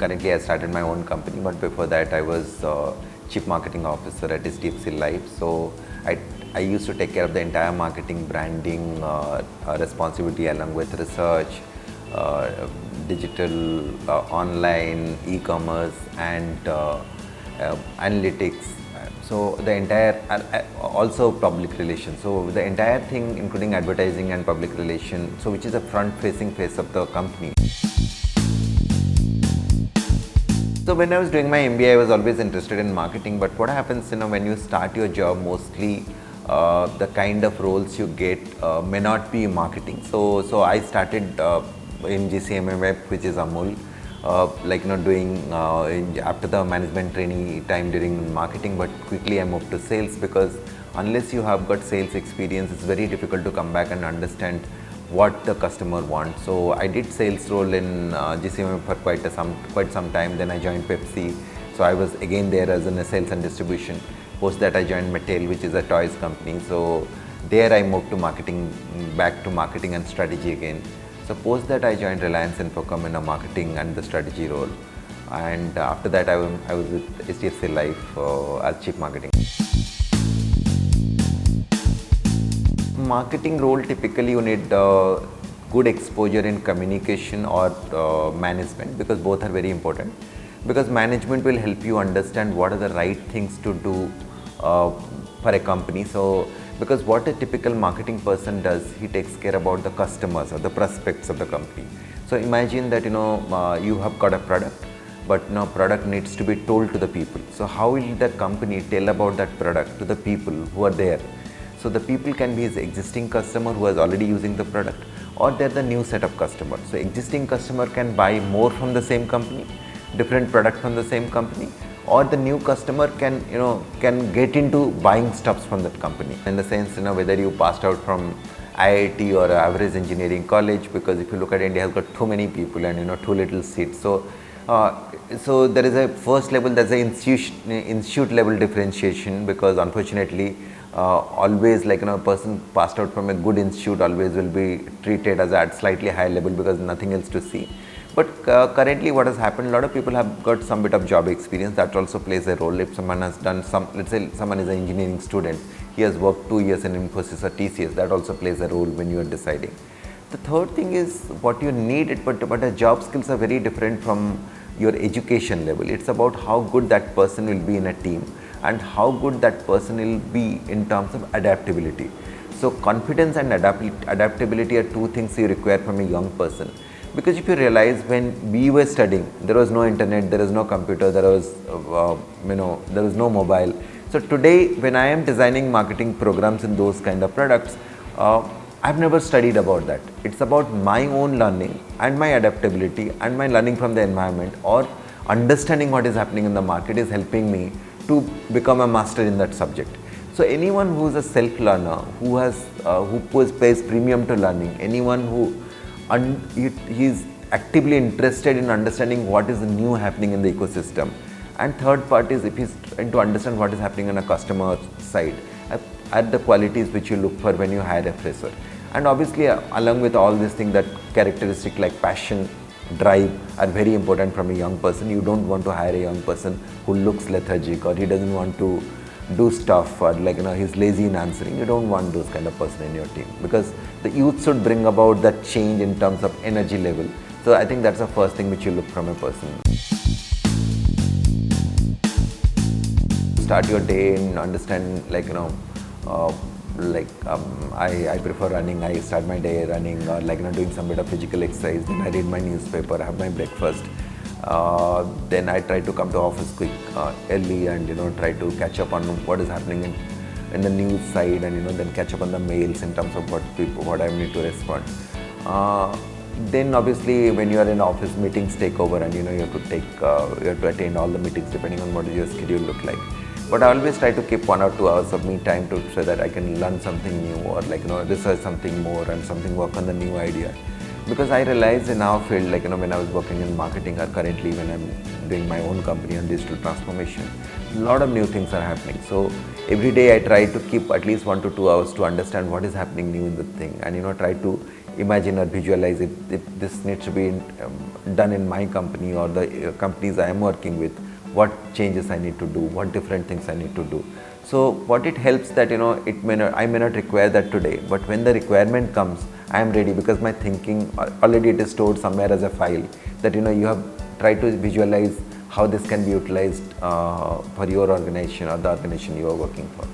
currently I started my own company, but before that I was Chief Marketing Officer at HDFC Life. So I used to take care of the entire marketing, branding, responsibility along with research, digital, online, e-commerce and analytics. So the entire, also public relations. So the entire thing including advertising and public relations, so which is a front facing face of the company. So when I was doing my M.B.A, I was always interested in marketing, but what happens, when you start your job, mostly the kind of roles you get may not be marketing. So I started in GCMA, which is Amul, doing after the management trainee time during marketing, but quickly I moved to sales because unless you have got sales experience, it's very difficult to come back and understand what the customer wants. So I did sales role in GCMA for quite some time. Then I joined Pepsi. So I was again there as in a sales and distribution. Post that I joined Mattel, which is a toys company. So there I moved to marketing, back to marketing and strategy again. So post that I joined Reliance Infocom in a marketing and the strategy role. And after that I was with HDFC Life as chief marketing. Marketing role, typically you need good exposure in communication or management, because both are very important, because management will help you understand what are the right things to do for a company. So because what a typical marketing person does, he takes care about the customers or the prospects of the company. So imagine that you have got a product, but product needs to be told to the people. So how will the company tell about that product to the people who are there? So the people can be his existing customer who is already using the product, or they're the new set of customers. So existing customer can buy more from the same company, different product from the same company, or the new customer can get into buying stuffs from that company. In the sense, whether you passed out from IIT or average engineering college, because if you look at India has got too many people and too little seats. So there is a first level, there's a institute level differentiation, because unfortunately always a person passed out from a good institute always will be treated as at slightly higher level because nothing else to see. But currently what has happened, a lot of people have got some bit of job experience, that also plays a role. If someone has done let's say someone is an engineering student, he has worked 2 years in Infosys or TCS, that also plays a role when you are deciding. The third thing is what you need, but the job skills are very different from your education level. It's about how good that person will be in a team and how good that person will be in terms of adaptability. So confidence and adaptability are two things you require from a young person. Because if you realize, when we were studying, there was no internet, there was no computer, there was there was no mobile. So today when I am designing marketing programs in those kind of products, I've never studied about that. It's about my own learning and my adaptability and my learning from the environment, or understanding what is happening in the market is helping me to become a master in that subject. So anyone who is a self-learner, who pays premium to learning, anyone who he is actively interested in understanding what is new happening in the ecosystem. And third part is, if he's trying to understand what is happening on a customer side, at the qualities which you look for when you hire a fresher. And obviously along with all these things, that characteristic like passion, drive are very important from a young person. You don't want to hire a young person who looks lethargic, or he doesn't want to do stuff, or he's lazy in answering. You don't want those kind of person in your team, because the youth should bring about that change in terms of energy level. So I think that's the first thing which you look from a person. Start your day and understand, I prefer running. I start my day running, or doing some bit of physical exercise. Then I read my newspaper, have my breakfast. Then I try to come to office quick, early, and try to catch up on what is happening in the news side, and then catch up on the mails in terms of what I need to respond. Then obviously when you are in office, meetings take over, and you have to attend all the meetings depending on what your schedule look like. But I always try to keep 1 or 2 hours of me time so that I can learn something new, or research something more and work on the new idea. Because I realized in our field, when I was working in marketing, or currently when I'm doing my own company on digital transformation, a lot of new things are happening. So every day I try to keep at least 1 to 2 hours to understand what is happening new in the thing, and try to imagine or visualize if this needs to be done in my company or the companies I am working with, what changes I need to do, what different things I need to do. So what it helps that, you know, I may not require that today, but when the requirement comes, I am ready because my thinking already it is stored somewhere as a file that, you know, you have tried to visualize how this can be utilized for your organization or the organization you are working for.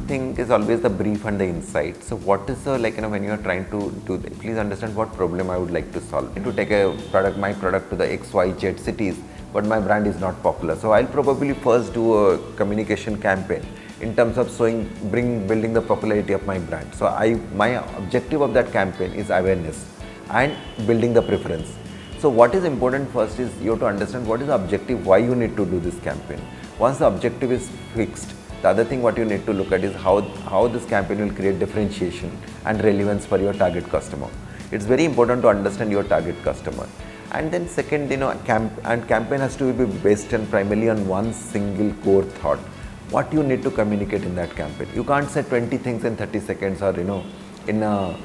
Thing is always the brief and the insight. So what is the, like, you know, when you are trying to do that, please understand what problem I would like to solve. To take a product, my product to the XYZ cities, but my brand is not popular. So I'll probably first do a communication campaign in terms of building the popularity of my brand. So my objective of that campaign is awareness and building the preference. So what is important first is you have to understand what is the objective, why you need to do this campaign. Once the objective is fixed, the other thing what you need to look at is how this campaign will create differentiation and relevance for your target customer. It's very important to understand your target customer. And then second, you know, campaign has to be based on primarily on one single core thought. What you need to communicate in that campaign. You can't say 20 things in 30 seconds or, you know, in a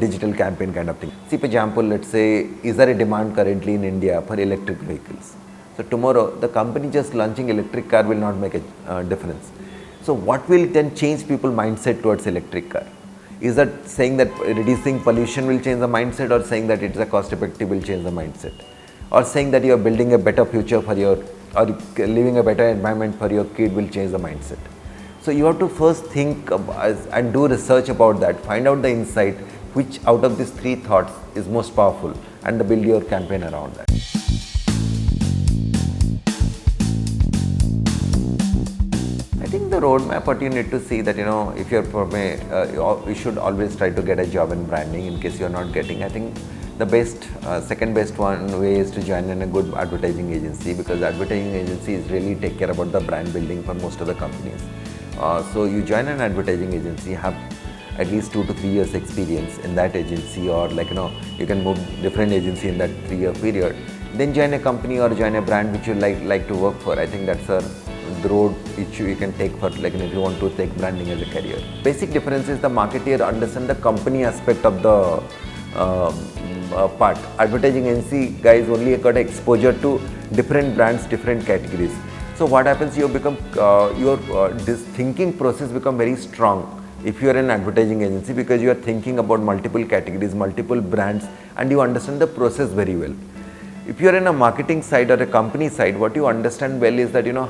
digital campaign kind of thing. See, for example, let's say, is there a demand currently in India for electric vehicles? So tomorrow, the company just launching electric car will not make a difference. So what will then change people's mindset towards electric car? Is that saying that reducing pollution will change the mindset, or saying that it's a cost effective will change the mindset? Or saying that you are building a better future for your, or living a better environment for your kid will change the mindset? So you have to first think and do research about that, find out the insight, which out of these three thoughts is most powerful, and build your campaign around that. I think the roadmap, what you need to see that, you know, if you're from you should always try to get a job in branding in case you're not getting. I think the best, second best way is to join in a good advertising agency, because advertising agencies really take care about the brand building for most of the companies. So you join an advertising agency, have at least 2 to 3 years experience in that agency, or, like, you know, you can move different agency in that 3-year period. Then join a company or join a brand which you like to work for. I think that's the road which you can take for, like, if you want to take branding as a career. Basic difference is the marketer understand the company aspect of the part. Advertising agency guys only got exposure to different brands, different categories. So what happens, you become this thinking process become very strong if you are an advertising agency, because you are thinking about multiple categories, multiple brands, and you understand the process very well. If you are in a marketing side or a company side, what you understand well is that, you know,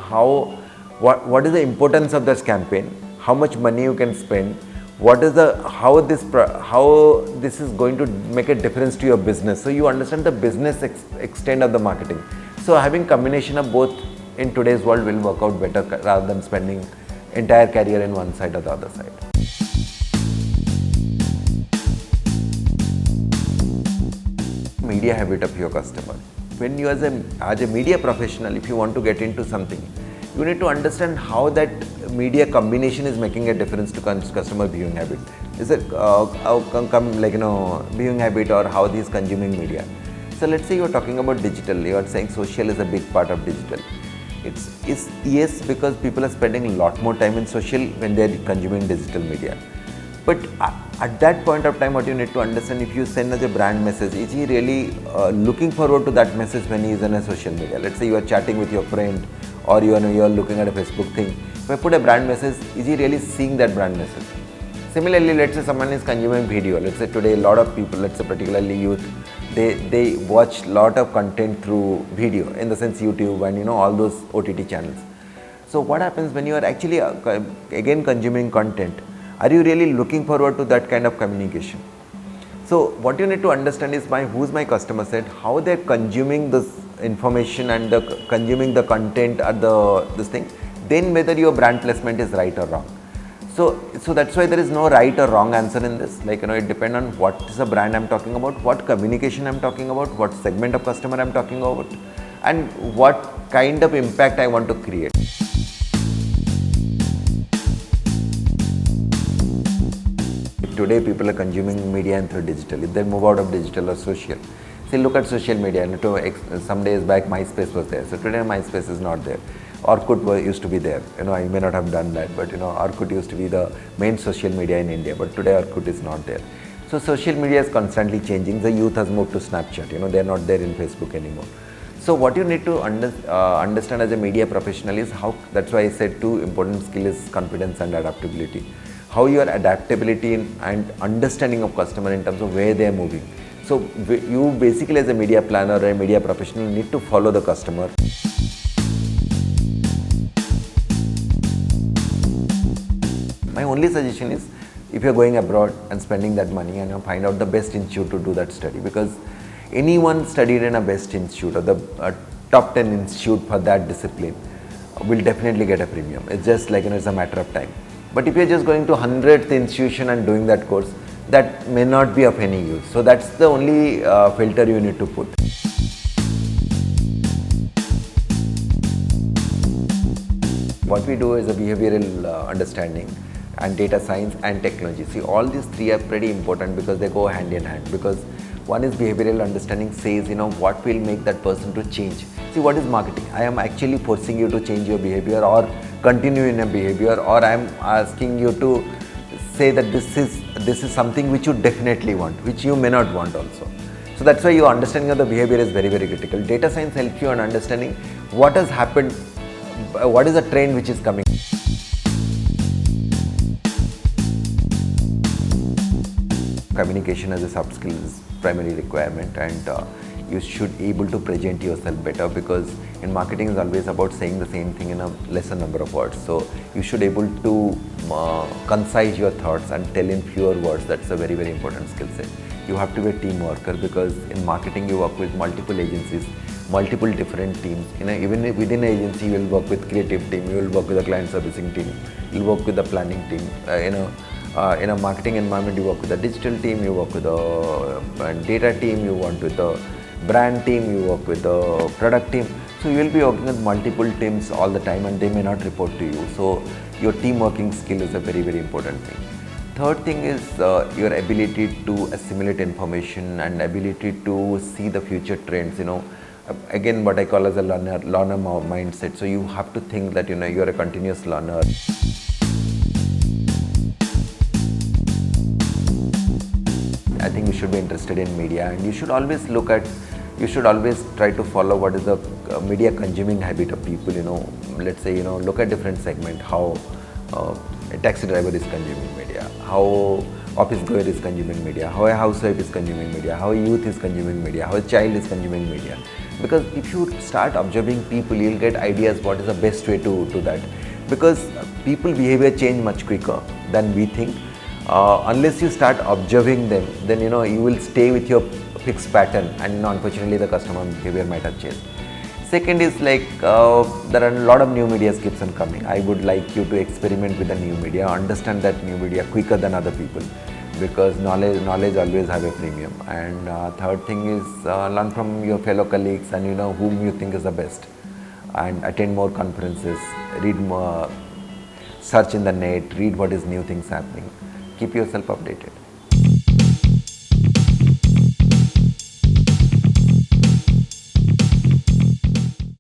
what is the importance of this campaign, how much money you can spend, what is how this is going to make a difference to your business. So you understand the business extent of the marketing. So having combination of both in today's world will work out better rather than spending entire career in one side or the other side. Media habit of your customer. When you as a media professional, if you want to get into something, you need to understand how that media combination is making a difference to customer viewing habit. Is it like, you know, viewing habit, or how he is consuming media? So let's say you are talking about digital. You are saying social is a big part of digital. It's yes, because people are spending a lot more time in social when they are consuming digital media. But at that point of time, what you need to understand, if you send as a brand message, is he really looking forward to that message when he is in a social media? Let's say you are chatting with your friend, or you are looking at a Facebook thing. If I put a brand message, is he really seeing that brand message? Similarly, let's say someone is consuming video. Let's say today a lot of people, let's say particularly youth, they watch lot of content through video, in the sense YouTube and, you know, all those OTT channels. So what happens when you are actually again consuming content? Are you really looking forward to that kind of communication? So what you need to understand is who's my customer set, how they're consuming this information and consuming the content or this thing, then whether your brand placement is right or wrong. So that's why there is no right or wrong answer in this. Like, you know, it depends on what is the brand I'm talking about, what communication I'm talking about, what segment of customer I'm talking about, and what kind of impact I want to create. Today people are consuming media and through digital. If they move out of digital or social, See, look at social media. Some days back, MySpace was there. So today, MySpace is not there. Orkut used to be there. I may not have done that, but Orkut used to be the main social media in India. But today, Orkut is not there. So social media is constantly changing. The youth has moved to Snapchat. They are not there in Facebook anymore. So what you need to understand as a media professional is how. That's why I said two important skills is confidence and adaptability. How your adaptability and understanding of customer in terms of where they are moving. So you basically as a media planner or a media professional need to follow the customer. My only suggestion is, if you're going abroad and spending that money, and find out the best institute to do that study, because anyone studied in a best institute or the top 10 institute for that discipline will definitely get a premium. It's just like it's a matter of time. But if you're just going to 100th institution and doing that course, that may not be of any use. So that's the only filter you need to put. What we do is a behavioral understanding and data science and technology. See, all these three are pretty important because they go hand in hand. Because one is behavioral understanding, says what will make that person to change. See, what is marketing? I am actually forcing you to change your behavior or continue in a behavior, or I am asking you to say that this is something which you definitely want, which you may not want also. So that's why your understanding of the behavior is very, very critical. Data science helps you on understanding what has happened, what is the trend which is coming. Communication as a soft skill is primary requirement, and you should be able to present yourself better, because in marketing is always about saying the same thing in a lesser number of words. So you should be able to concise your thoughts and tell in fewer words. That's a very, very important skill set. You have to be a team worker, because in marketing you work with multiple agencies, multiple different teams. Even within an agency you will work with creative team, you will work with the client servicing team, you will work with the planning team. In a marketing environment, you work with the digital team, you work with the data team, you work with the brand team, you work with the product team. So you will be working with multiple teams all the time, and they may not report to you. So your team working skill is a very, very important thing. Third thing is your ability to assimilate information and ability to see the future trends. Again, what I call as a learner mindset. So you have to think that you're a continuous learner. I think you should be interested in media, and you should always try to follow what is the media consuming habit of people. Let's say, look at different segment, how a taxi driver is consuming media, how office goer is consuming media, how a housewife is consuming media, how a youth is consuming media, how a child is consuming media. Because if you start observing people, you'll get ideas what is the best way to do that. Because people behavior change much quicker than we think. Unless you start observing them, then you will stay with your fixed pattern, and unfortunately the customer behavior might have changed. Second is there are a lot of new media keeps on coming. I would like you to experiment with the new media, understand that new media quicker than other people, because knowledge always have a premium. And third thing is learn from your fellow colleagues and whom you think is the best, and attend more conferences, read more, search in the net, read what is new things happening. Keep yourself updated.